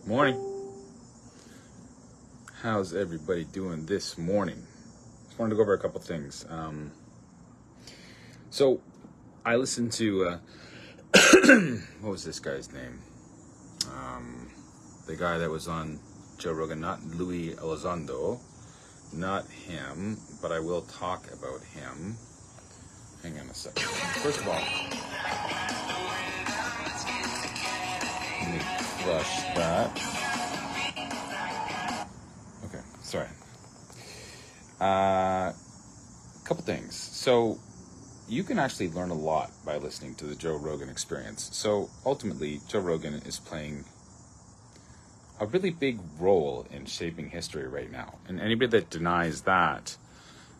Morning. How's everybody doing this morning? Just wanted to go over a couple things. So I listened to what was this guy's name? The guy that was on Joe Rogan, not Louis Elizondo, not him, but I will talk about him. Hang on a second. First of all, let me flush that. Okay, sorry. Couple things. So you can actually learn a lot by listening to the Joe Rogan Experience. So ultimately, Joe Rogan is playing a really big role in shaping history right now. And anybody that denies that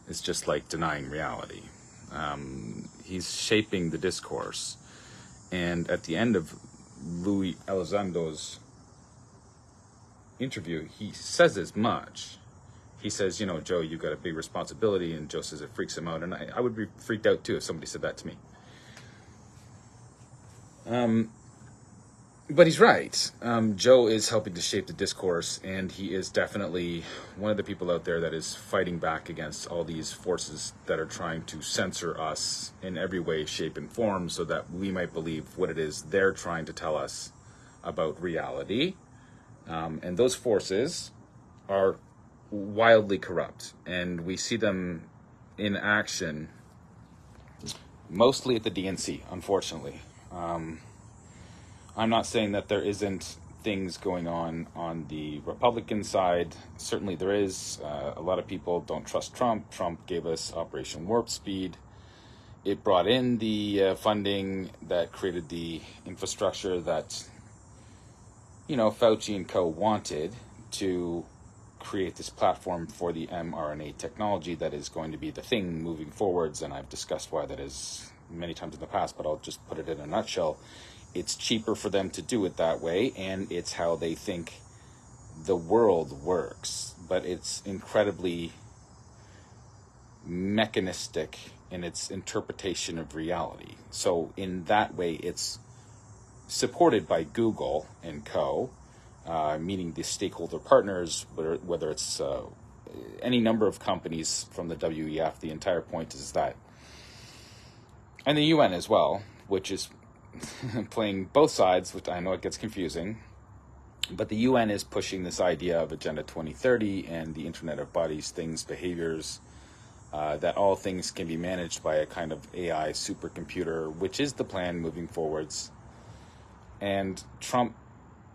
is just like denying reality. He's shaping the discourse. And at the end of Louis Elizondo's interview, he says as much. He says, Joe, you've got a big responsibility, and Joe says it freaks him out. And I would be freaked out too if somebody said that to me. But he's right. Joe is helping to shape the discourse, and he is definitely one of the people out there that is fighting back against all these forces that are trying to censor us in every way, shape, and form so that we might believe what it is they're trying to tell us about reality. And those forces are wildly corrupt, and we see them in action mostly at the DNC, unfortunately. I'm not saying that there isn't things going on the Republican side. Certainly there is. A lot of people don't trust Trump. Trump gave us Operation Warp Speed. It brought in the funding that created the infrastructure that, Fauci and co. wanted to create this platform for the mRNA technology that is going to be the thing moving forwards. And I've discussed why that is many times in the past, but I'll just put it in a nutshell. It's cheaper for them to do it that way, and it's how they think the world works. But it's incredibly mechanistic in its interpretation of reality. So in that way, it's supported by Google and co., meaning the stakeholder partners, whether it's any number of companies from the WEF. The entire point is that. And the UN as well, which is playing both sides, which I know it gets confusing, but the UN is pushing this idea of Agenda 2030 and the Internet of Bodies, Things, Behaviors, that all things can be managed by a kind of AI supercomputer, which is the plan moving forwards. And Trump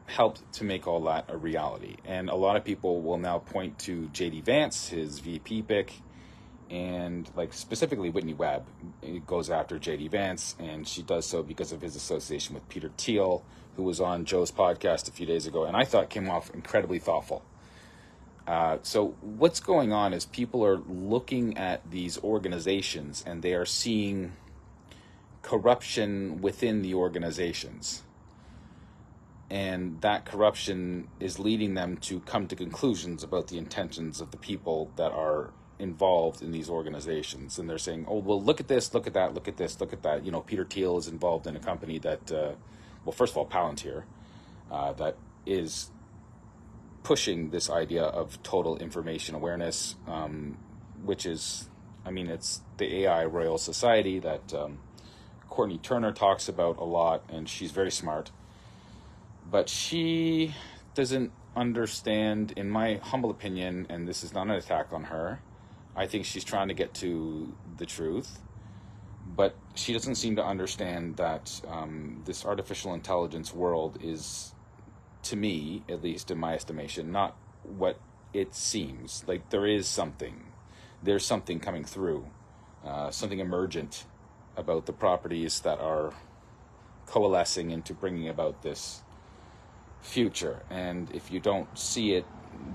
helped to make all that a reality. And a lot of people will now point to J.D. Vance, his VP pick, and specifically Whitney Webb goes after J.D. Vance, and she does so because of his association with Peter Thiel, who was on Joe's podcast a few days ago, and I thought came off incredibly thoughtful. So what's going on is people are looking at these organizations, and they are seeing corruption within the organizations. And that corruption is leading them to come to conclusions about the intentions of the people that are involved in these organizations. And they're saying, oh, well, look at this, look at that, look at this, look at that. Peter Thiel is involved in a company that, first of all, Palantir, that is pushing this idea of total information awareness, which is, it's the AI Royal Society that Courtney Turner talks about a lot, and she's very smart. But she doesn't understand, in my humble opinion, and this is not an attack on her, I think she's trying to get to the truth, but she doesn't seem to understand that this artificial intelligence world is, to me, at least in my estimation, not what it seems. There's something coming through, something emergent about the properties that are coalescing into bringing about this future. And if you don't see it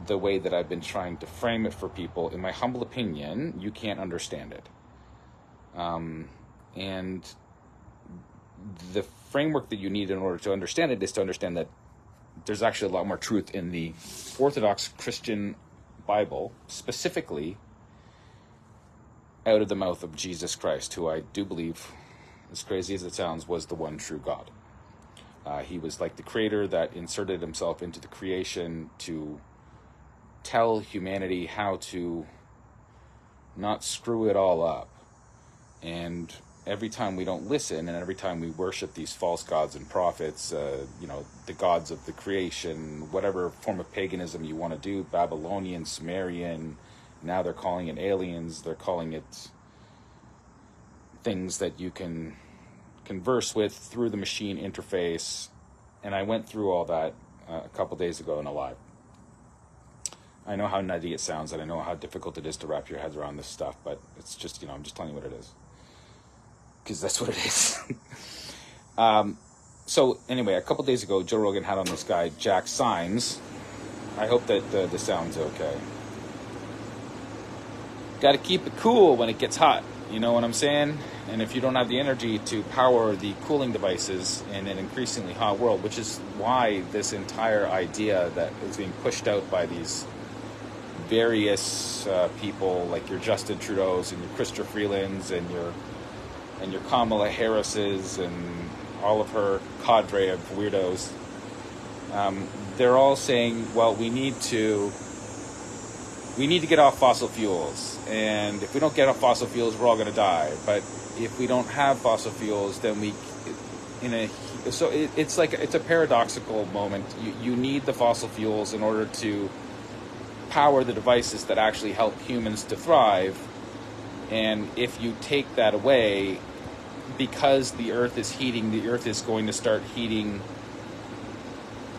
the way that I've been trying to frame it for people, in my humble opinion, you can't understand it. And the framework that you need in order to understand it is to understand that there's actually a lot more truth in the Orthodox Christian Bible, specifically out of the mouth of Jesus Christ, who I do believe, as crazy as it sounds, was the one true God. He was like the creator that inserted himself into the creation to tell humanity how to not screw it all up. And every time we don't listen, and every time we worship these false gods and prophets, the gods of the creation, whatever form of paganism you want to do, Babylonian, Sumerian, now they're calling it aliens, they're calling it things that you can converse with through the machine interface. And I went through all that a couple days ago in a live. I know how nutty it sounds, and I know how difficult it is to wrap your heads around this stuff, but it's just, I'm just telling you what it is. Because that's what it is. So anyway, a couple days ago, Joe Rogan had on this guy, Jack Symes. I hope that the sound's okay. Got to keep it cool when it gets hot. You know what I'm saying? And if you don't have the energy to power the cooling devices in an increasingly hot world, which is why this entire idea that is being pushed out by these various people like your Justin Trudeau's and your Chrystia Freelands and your Kamala Harris's and all of her cadre of weirdos, they're all saying, well, we need to get off fossil fuels, and if we don't get off fossil fuels, we're all going to die. But if we don't have fossil fuels, then it's a paradoxical moment. You need the fossil fuels in order to power the devices that actually help humans to thrive. And if you take that away, because the Earth is heating, the Earth is going to start heating.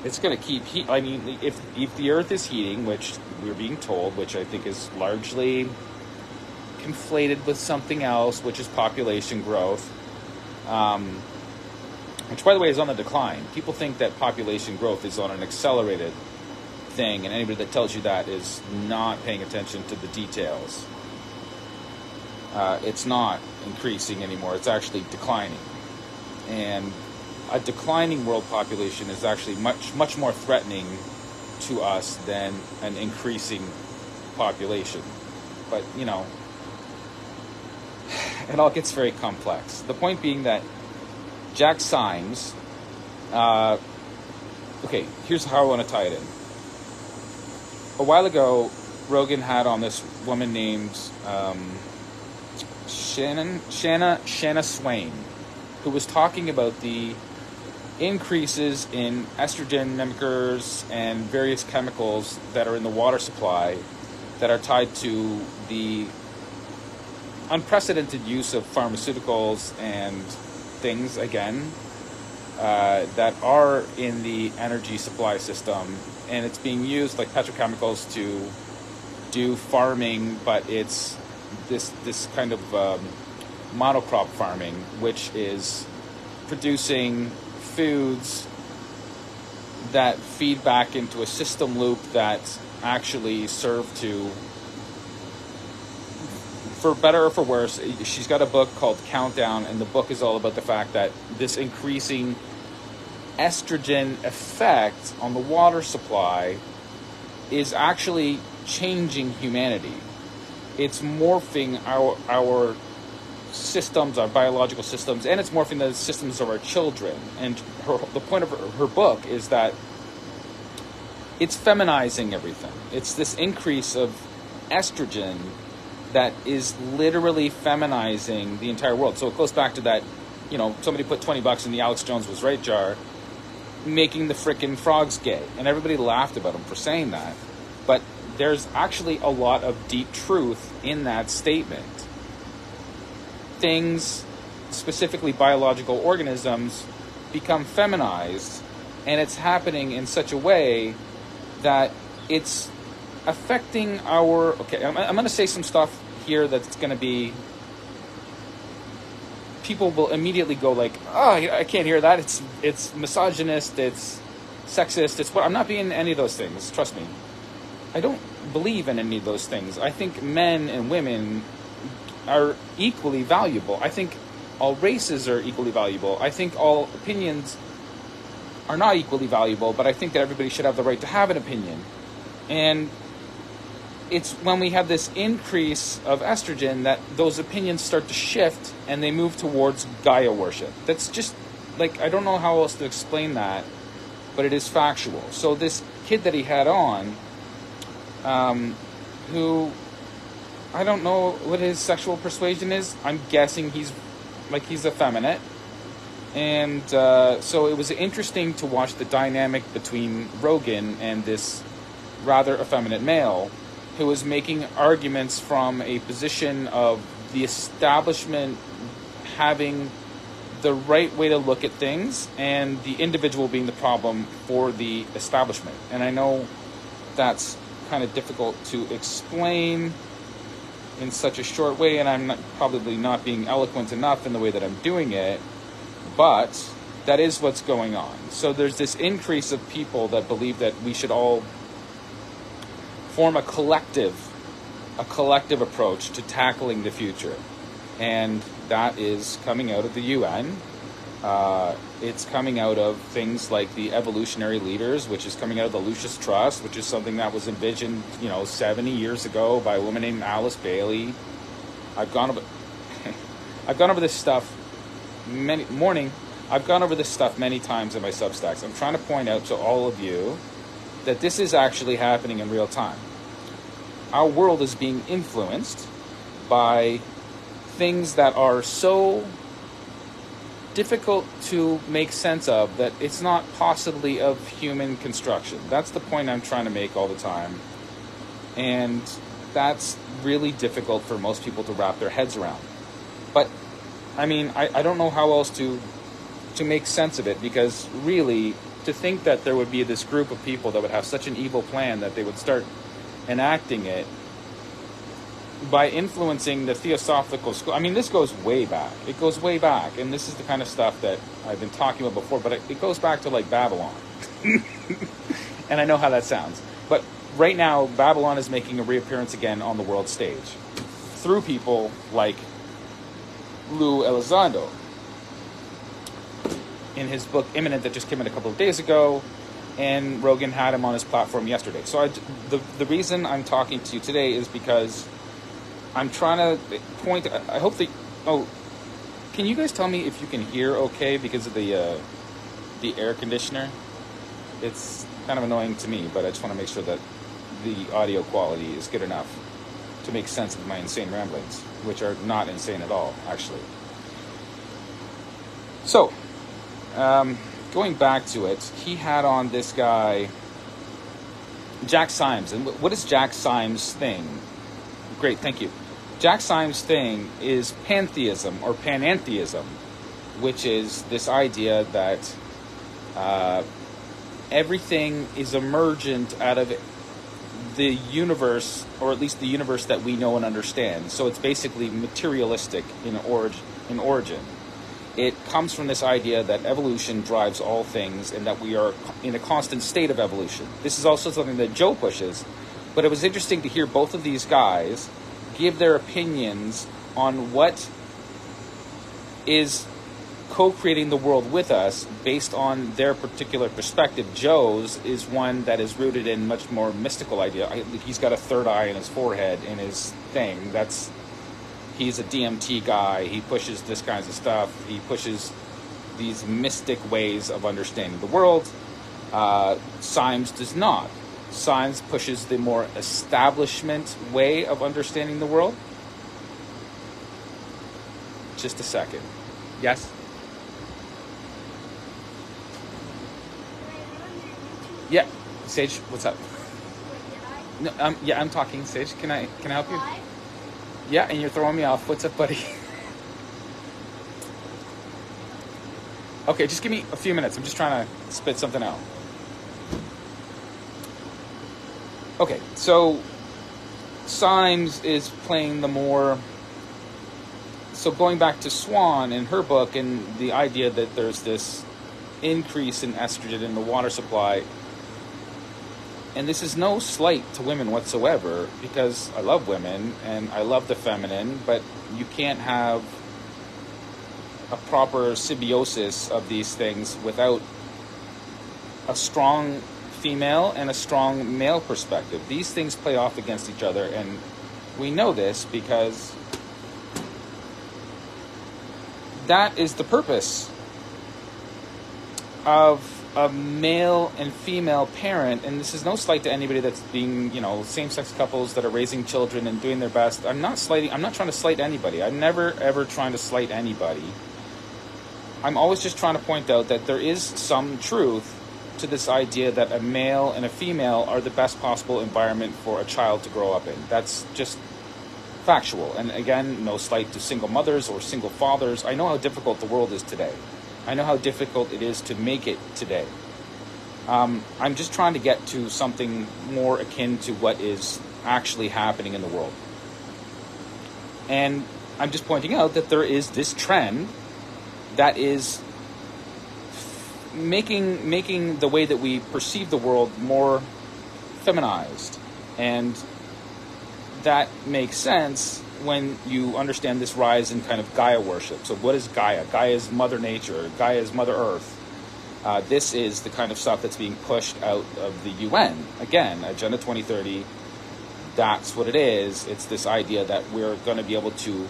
It's going to keep heat. I mean, if the Earth is heating, which we're being told, which I think is largely conflated with something else, which is population growth, which, by the way, is on the decline. People think that population growth is on an accelerated thing, and anybody that tells you that is not paying attention to the details. It's not increasing anymore. It's actually declining. And a declining world population is actually much more threatening to us than an increasing population. But, it all gets very complex. The point being that Jack Symes, okay, here's how I want to tie it in. A while ago, Rogan had on this woman named Shanna Swain, who was talking about the increases in estrogen mimickers and various chemicals that are in the water supply that are tied to the unprecedented use of pharmaceuticals and things, again, that are in the energy supply system. And it's being used like petrochemicals to do farming, but it's this kind of monocrop farming, which is producing foods that feed back into a system loop that actually serve to, for better or for worse. She's got a book called Countdown, and the book is all about the fact that this increasing estrogen effect on the water supply is actually changing humanity. It's morphing our systems, our biological systems, and it's morphing the systems of our children. And the point of her book is that it's feminizing everything. It's this increase of estrogen that is literally feminizing the entire world. So it goes back to that, somebody put $20 in the Alex Jones was right jar, making the frickin' frogs gay. And everybody laughed about him for saying that. But there's actually a lot of deep truth in that statement. Things, specifically biological organisms, become feminized, and it's happening in such a way that it's affecting our... Okay, I'm going to say some stuff here that's going to be... People will immediately go like, oh, I can't hear that. It's misogynist, it's sexist, it's what... I'm not being any of those things, trust me. I don't believe in any of those things. I think men and women are equally valuable. I think all races are equally valuable. I think all opinions are not equally valuable, but I think that everybody should have the right to have an opinion. And it's when we have this increase of estrogen that those opinions start to shift and they move towards Gaia worship. That's just like, I don't know how else to explain that, but it is factual. So this kid that he had on, who, I don't know what his sexual persuasion is. I'm guessing he's effeminate. And so it was interesting to watch the dynamic between Rogan and this rather effeminate male who was making arguments from a position of the establishment having the right way to look at things and the individual being the problem for the establishment. And I know that's kind of difficult to explain in such a short way, and I'm probably not being eloquent enough in the way that I'm doing it, but that is what's going on. So there's this increase of people that believe that we should all form a collective approach to tackling the future. And that is coming out of the UN. It's coming out of things like the evolutionary leaders, which is coming out of the Lucis Trust, which is something that was envisioned, 70 years ago by a woman named Alice Bailey. I've gone over this stuff I've gone over this stuff many times in my Substacks. I'm trying to point out to all of you that this is actually happening in real time. Our world is being influenced by things that are so difficult to make sense of that it's not possibly of human construction. That's the point I'm trying to make all the time. And that's really difficult for most people to wrap their heads around. But, I mean, I don't know how else to make sense of it, because really, to think that there would be this group of people that would have such an evil plan that they would start enacting it by influencing the Theosophical school. I mean, this goes way back. It goes way back. And this is the kind of stuff that I've been talking about before, but it goes back to, like, Babylon. And I know how that sounds. But right now, Babylon is making a reappearance again on the world stage through people like Lou Elizondo. In his book Imminent, that just came out a couple of days ago, and Rogan had him on his platform yesterday. So the reason I'm talking to you today is because I'm trying to point. I hope that. Oh, can you guys tell me if you can hear okay because of the air conditioner? It's kind of annoying to me, but I just want to make sure that the audio quality is good enough to make sense of my insane ramblings, which are not insane at all, actually. So, going back to it, he had on this guy, Jack Symes. And what is Jack Symes' thing? Great, thank you. Jack Symes' thing is pantheism or panentheism, which is this idea that everything is emergent out of the universe, or at least the universe that we know and understand. So it's basically materialistic in origin. It comes from this idea that evolution drives all things and that we are in a constant state of evolution. This is also something that Joe pushes, but it was interesting to hear both of these guys give their opinions on what is co-creating the world with us based on their particular perspective. Joe's is one that is rooted in much more mystical idea. He's got a third eye in his forehead in his thing. He's a DMT guy. He pushes this kinds of stuff. He pushes these mystic ways of understanding the world. Symes does not. Symes pushes the more establishment way of understanding the world. Just a second. Yes? Yeah. Sage, what's up? No, I'm talking, Sage. Can I help you? Yeah, and you're throwing me off. What's up, buddy? Okay, just give me a few minutes. I'm just trying to spit something out. Okay, so Symes is playing the more... So going back to Swan in her book and the idea that there's this increase in estrogen in the water supply, and this is no slight to women whatsoever, because I love women and I love the feminine, but you can't have a proper symbiosis of these things without a strong female and a strong male perspective. These things play off against each other, and we know this because that is the purpose of a male and female parent, and this is no slight to anybody that's being, same-sex couples that are raising children and doing their best. I'm not trying to slight anybody. I'm never, ever trying to slight anybody. I'm always just trying to point out that there is some truth to this idea that a male and a female are the best possible environment for a child to grow up in. That's just factual. And again, no slight to single mothers or single fathers. I know how difficult the world is today. I know how difficult it is to make it today. I'm just trying to get to something more akin to what is actually happening in the world. And I'm just pointing out that there is this trend that is making the way that we perceive the world more feminized. And that makes sense when you understand this rise in kind of Gaia worship. So what is Gaia? Gaia is Mother Nature. Gaia is Mother Earth. This is the kind of stuff that's being pushed out of the UN. Again, Agenda 2030, that's what it is. It's this idea that we're going to be able to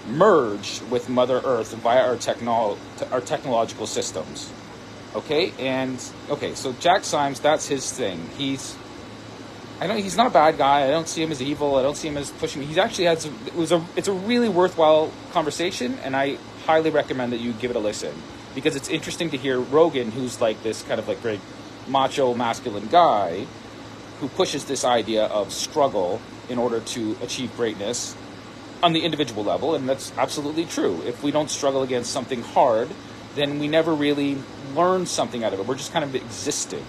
merge with Mother Earth via our technological systems. Okay? So Jack Symes, that's his thing. He's not a bad guy. I don't see him as evil. I don't see him as pushing me. He's actually it's a really worthwhile conversation, and I highly recommend that you give it a listen, because it's interesting to hear Rogan, who's like this kind of like very macho, masculine guy, who pushes this idea of struggle in order to achieve greatness on the individual level, and that's absolutely true. If we don't struggle against something hard, then we never really learn something out of it. We're just kind of existing.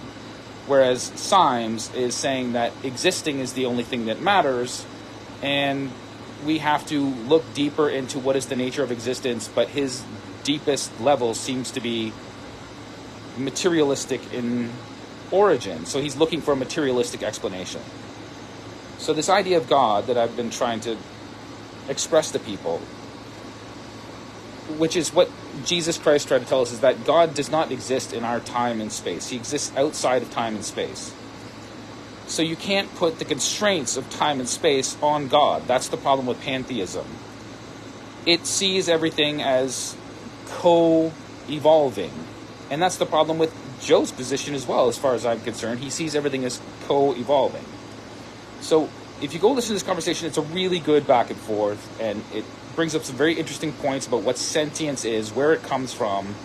Whereas Symes is saying that existing is the only thing that matters, and we have to look deeper into what is the nature of existence, but his deepest level seems to be materialistic in origin. So he's looking for a materialistic explanation. So this idea of God that I've been trying to express to people, which is what Jesus Christ tried to tell us, is that God does not exist in our time and space. He exists outside of time and space. So you can't put the constraints of time and space on God. That's the problem with pantheism. It sees everything as co-evolving. And that's the problem with Joe's position as well, as far as I'm concerned. He sees everything as co-evolving. So if you go listen to this conversation, it's a really good back and forth, and it brings up some very interesting points about what sentience is, where it comes from.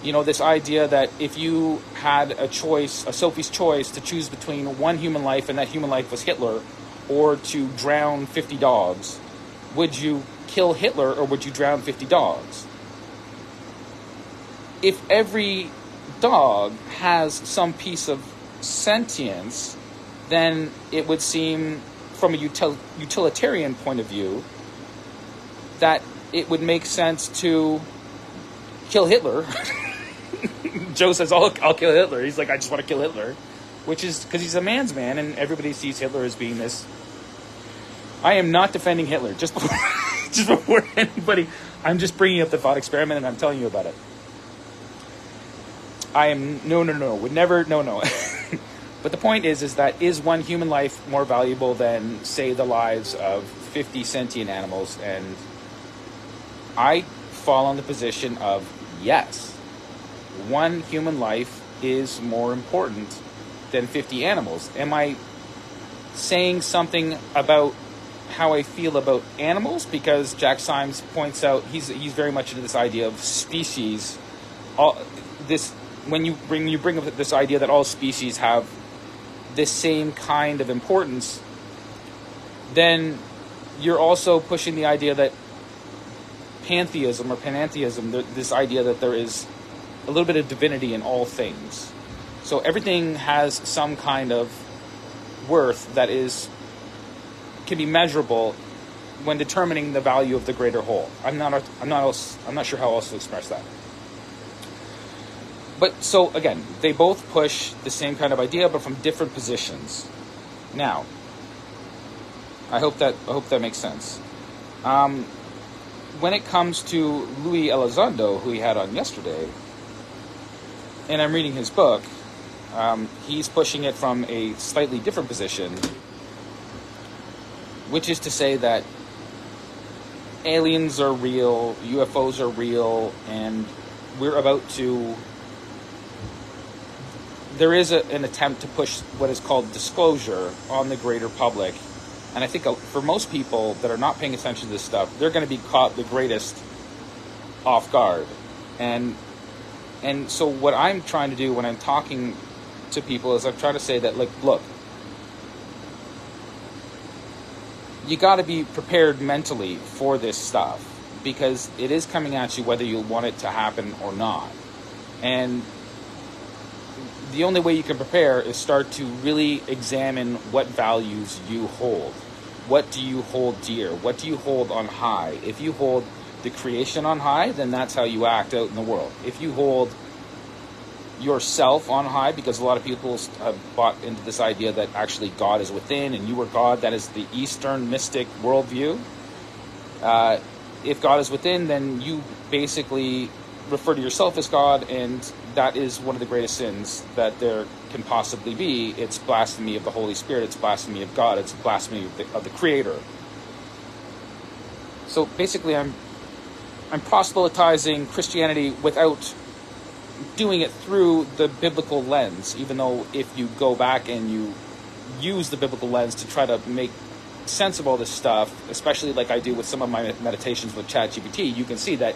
This idea that if you had a choice, a Sophie's choice, to choose between one human life, and that human life was Hitler, or to drown 50 dogs, would you kill Hitler or would you drown 50 dogs? If every dog has some piece of sentience, then it would seem, from a utilitarian point of view, that it would make sense to kill Hitler. Joe says, I'll kill Hitler. He's like, I just want to kill Hitler. Which is because he's a man's man, and everybody sees Hitler as being this. I am not defending Hitler. Just before anybody, I'm just bringing up the thought experiment, and I'm telling you about it. Would never, no. But the point is that is one human life more valuable than, say, the lives of 50 sentient animals? And I fall on the position of yes. One human life is more important than 50 animals. Am I saying something about how I feel about animals? Because Jack Symes points out he's very much into this idea of species. When you bring up this idea that all species have this same kind of importance, then you're also pushing the idea that pantheism or panentheism, this idea that there is a little bit of divinity in all things. So everything has some kind of worth that can be measurable when determining the value of the greater whole. I'm not sure how else to express that. But so again, they both push the same kind of idea, but from different positions. Now, I hope that makes sense. When it comes to Luis Elizondo, who he had on yesterday, and I'm reading his book, he's pushing it from a slightly different position, which is to say that aliens are real, UFOs are real, and we're about to there is an attempt to push what is called disclosure on the greater public. And I think for most people that are not paying attention to this stuff, they're going to be caught the greatest off guard. And so what I'm trying to do when I'm talking to people is I'm trying to say that, like, look, you got to be prepared mentally for this stuff, because it is coming at you whether you want it to happen or not. And the only way you can prepare is start to really examine what values you hold. What do you hold dear? What do you hold on high? If you hold the creation on high, then that's how you act out in the world. If you hold yourself on high, because a lot of people have bought into this idea that actually God is within and you are God, that is the Eastern mystic worldview. If God is within, then you basically refer to yourself as God, and that is one of the greatest sins that there can possibly be. It's blasphemy of the Holy Spirit, it's blasphemy of God, it's blasphemy of the Creator. So basically I'm proselytizing Christianity without doing it through the biblical lens, even though if you go back and you use the biblical lens to try to make sense of all this stuff, especially like I do with some of my meditations with ChatGPT, you can see that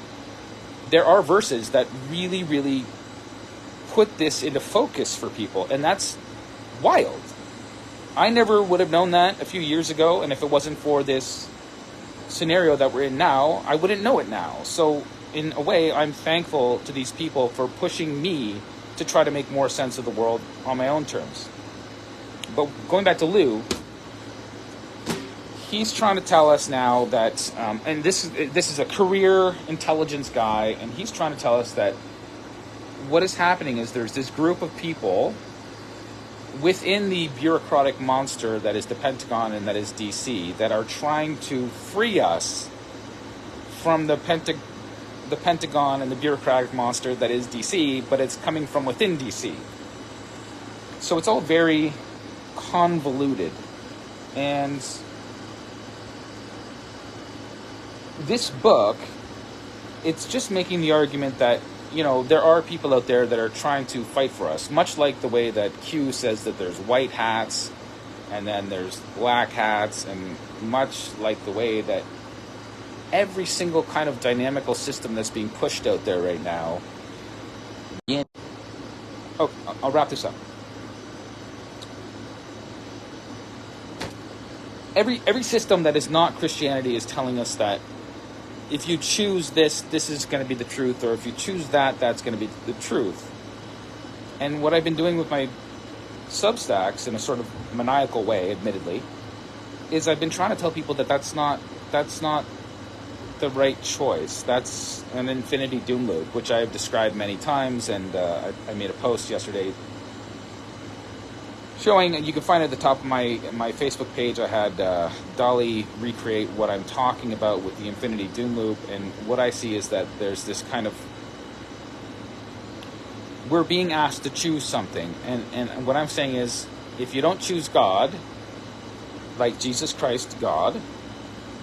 there are verses that really, really put this into focus for people, and that's wild. I never would have known that a few years ago, and if it wasn't for this scenario that we're in now, I wouldn't know it now. So in a way, I'm thankful to these people for pushing me to try to make more sense of the world on my own terms. But going back to Lou, he's trying to tell us now that, and this is a career intelligence guy, and he's trying to tell us that what is happening is there's this group of people within the bureaucratic monster that is the Pentagon and that is DC that are trying to free us from the Pentagon and the bureaucratic monster that is DC, but it's coming from within DC. So it's all very convoluted. And this book, it's just making the argument that, you know, there are people out there that are trying to fight for us, much like the way that Q says that there's white hats and then there's black hats, and much like the way that every single kind of dynamical system that's being pushed out there right now. I'll wrap this up. Every system that is not Christianity is telling us that if you choose this is going to be the truth, or if you choose that, that's going to be the truth. And what I've been doing with my Substacks, in a sort of maniacal way, admittedly, is I've been trying to tell people that that's not the right choice. That's an infinity doom loop, which I have described many times, and I made a post yesterday showing, you can find it at the top of my Facebook page. I had Dolly recreate what I'm talking about with the infinity doom loop, and what I see is that there's this kind of, we're being asked to choose something, and what I'm saying is, if you don't choose God, like Jesus Christ God,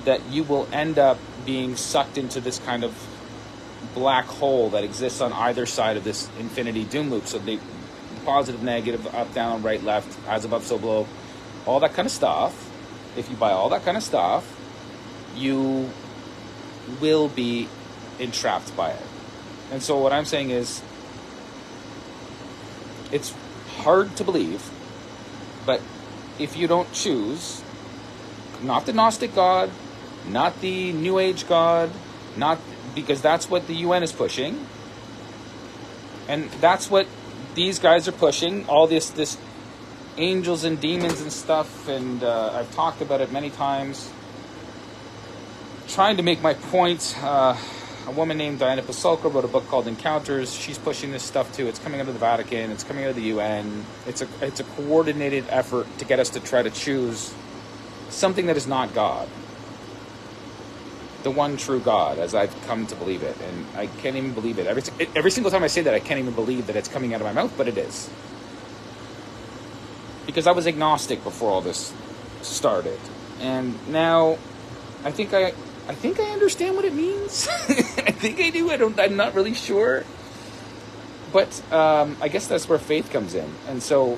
that you will end up being sucked into this kind of black hole that exists on either side of this infinity doom loop. So they positive, negative, up, down, right, left, as above, so below, all that kind of stuff. If you buy all that kind of stuff, you will be entrapped by it. And so what I'm saying is, it's hard to believe, but if you don't choose, not the Gnostic God, not the New Age God, not, because that's what the UN is pushing, and that's what these guys are pushing, all this angels and demons and stuff, and I've talked about it many times, trying to make my point. A woman named Diana Pasulka wrote a book called Encounters. She's pushing this stuff too. It's coming out of the Vatican. It's coming out of the UN. It's a coordinated effort to get us to try to choose something that is not God. The one true God, as I've come to believe it. And I can't even believe it. Every single time I say that, I can't even believe that it's coming out of my mouth, but it is. Because I was agnostic before all this started. And now, I think I understand what it means. I think I do. I'm not really sure. But I guess that's where faith comes in. And so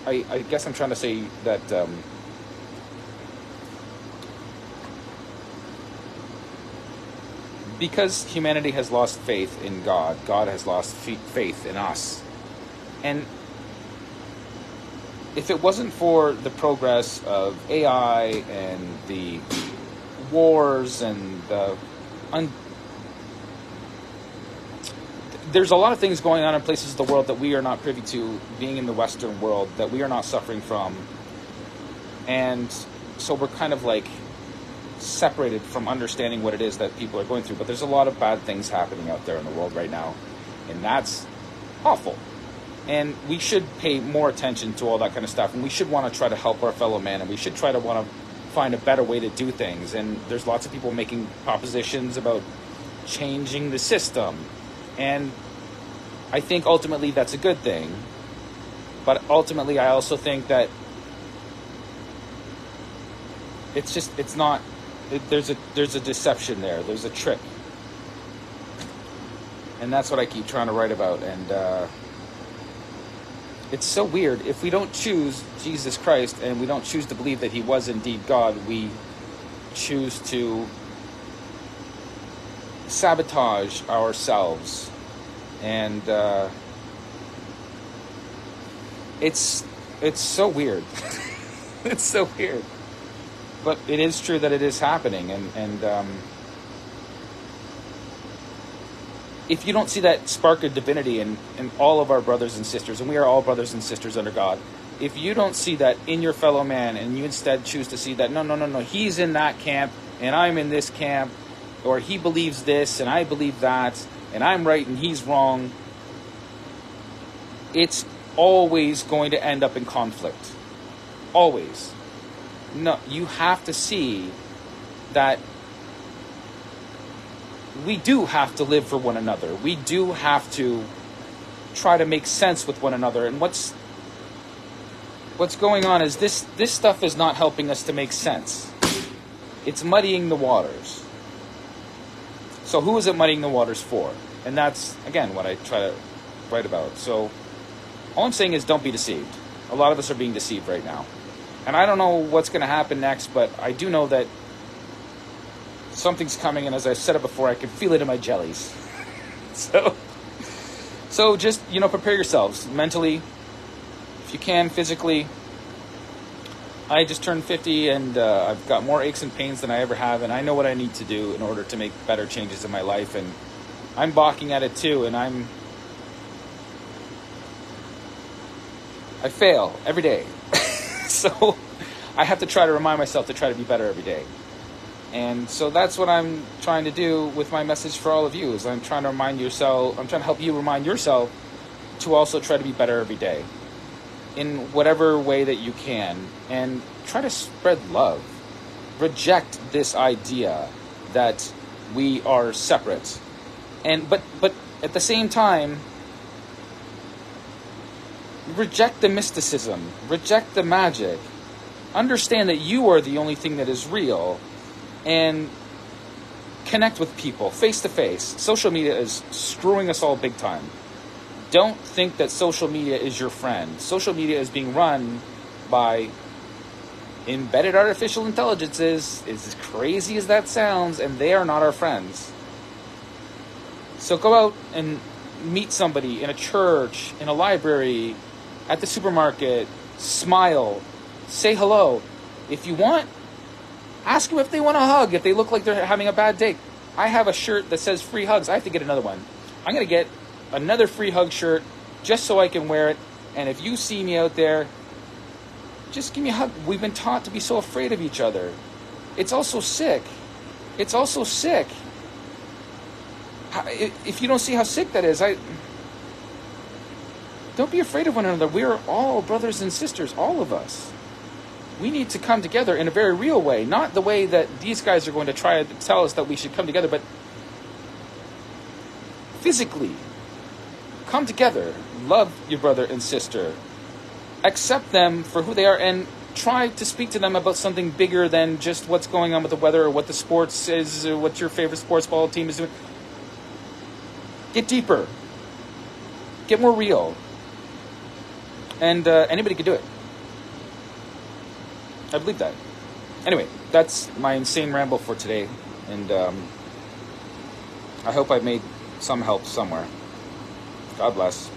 I guess I'm trying to say that because humanity has lost faith in God, God has lost faith in us. And if it wasn't for the progress of AI and the wars and the there's a lot of things going on in places of the world that we are not privy to, being in the Western world, that we are not suffering from. And so we're kind of like separated from understanding what it is that people are going through. But there's a lot of bad things happening out there in the world right now. And that's awful. And we should pay more attention to all that kind of stuff. And we should want to try to help our fellow man. And we should try to want to find a better way to do things. And there's lots of people making propositions about changing the system. And I think ultimately that's a good thing. But ultimately I also think that it's not, there's a deception there. There's a trick. And that's what I keep trying to write about. And it's so weird. If we don't choose Jesus Christ and we don't choose to believe that he was indeed God, we choose to sabotage ourselves. And it's so weird. It's so weird. But it is true that it is happening. And if you don't see that spark of divinity in all of our brothers and sisters, and we are all brothers and sisters under God, if you don't see that in your fellow man, and you instead choose to see that, no, he's in that camp, and I'm in this camp, or he believes this, and I believe that, and I'm right and he's wrong, it's always going to end up in conflict. Always. No, you have to see that we do have to live for one another. We do have to try to make sense with one another. And what's going on is this stuff is not helping us to make sense. It's muddying the waters. So who is it muddying the waters for? And that's, again, what I try to write about. So all I'm saying is don't be deceived. A lot of us are being deceived right now. And I don't know what's going to happen next, but I do know that something's coming, and as I've said it before, I can feel it in my jellies. So just, prepare yourselves mentally, if you can, physically. I just turned 50, and I've got more aches and pains than I ever have, and I know what I need to do in order to make better changes in my life, and I'm balking at it too, and I fail every day. So I have to try to remind myself to try to be better every day. And so that's what I'm trying to do with my message for all of you, is I'm trying to help you remind yourself to also try to be better every day in whatever way that you can, and try to spread love. Reject this idea that we are separate. But at the same time, reject the mysticism, reject the magic. Understand that you are the only thing that is real, and connect with people face to face. Social media is screwing us all big time. Don't think that social media is your friend. Social media is being run by embedded artificial intelligences, as crazy as that sounds, and they are not our friends. So go out and meet somebody in a church, in a library, at the supermarket, smile, say hello. If you want, ask them if they want a hug, if they look like they're having a bad day. I have a shirt that says free hugs. I have to get another one. I'm going to get another free hug shirt just so I can wear it. And if you see me out there, just give me a hug. We've been taught to be so afraid of each other. It's also sick. It's also sick. If you don't see how sick that is, don't be afraid of one another. We are all brothers and sisters, all of us. We need to come together in a very real way, not the way that these guys are going to try to tell us that we should come together, but physically. Come together. Love your brother and sister. Accept them for who they are, and try to speak to them about something bigger than just what's going on with the weather, or what the sports is, or what your favorite sports ball team is doing. Get deeper. Get more real. And anybody could do it. I believe that. Anyway, that's my insane ramble for today. And I hope I made some help somewhere. God bless.